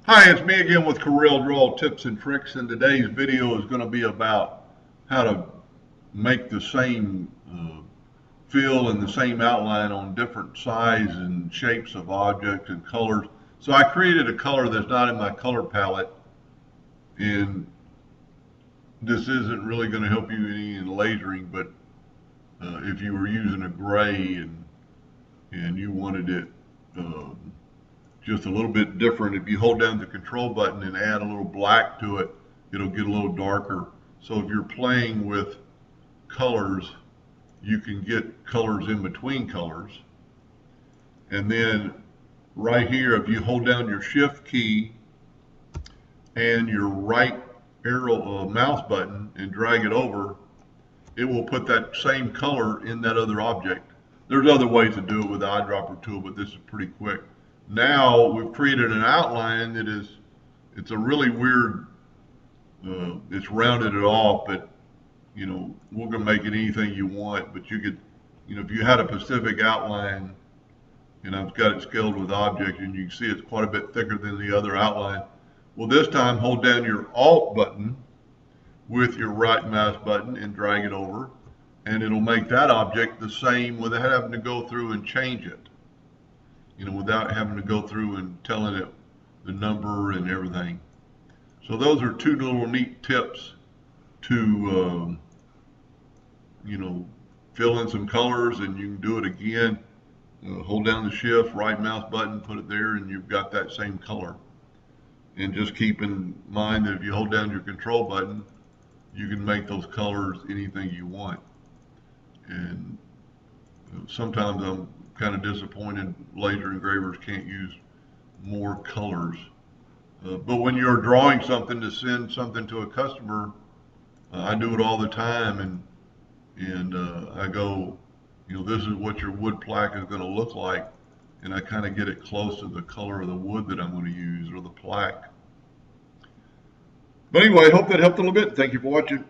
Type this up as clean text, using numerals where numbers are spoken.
Hi, it's me again with Corel Draw Tips and Tricks, and today's video is going to be about how to make the same fill and the same outline on different size and shapes of objects and colors. So I created a color that's not in my color palette, and this isn't really going to help you any in lasering, but if you were using a gray and you wanted it just a little bit different. If you hold down the control button and add a little black to it, it'll get a little darker. So if you're playing with colors, you can get colors in between colors. And then right here, if you hold down your shift key and your right arrow mouse button and drag it over, it will put that same color in that other object. There's other ways to do it with the eyedropper tool, but this is pretty quick. Now we've created an outline that it's a really weird, it's rounded it off, but we're gonna make it anything you want, but you could, if you had a specific outline, and I've got it scaled with object, and you can see it's quite a bit thicker than the other outline. Well, this time hold down your Alt button with your right mouse button and drag it over, and it'll make that object the same without having to go through and change it. Without having to go through and telling it the number and everything. So those are two little neat tips to, fill in some colors, and you can do it again. Hold down the shift, right mouse button, put it there, and you've got that same color. And just keep in mind that if you hold down your control button, you can make those colors anything you want. And sometimes I'm kind of disappointed laser engravers can't use more colors. But when you're drawing something to send something to a customer, I do it all the time, and I go, this is what your wood plaque is going to look like, and I kind of get it close to the color of the wood that I'm going to use or the plaque. But anyway, I hope that helped a little bit. Thank you for watching.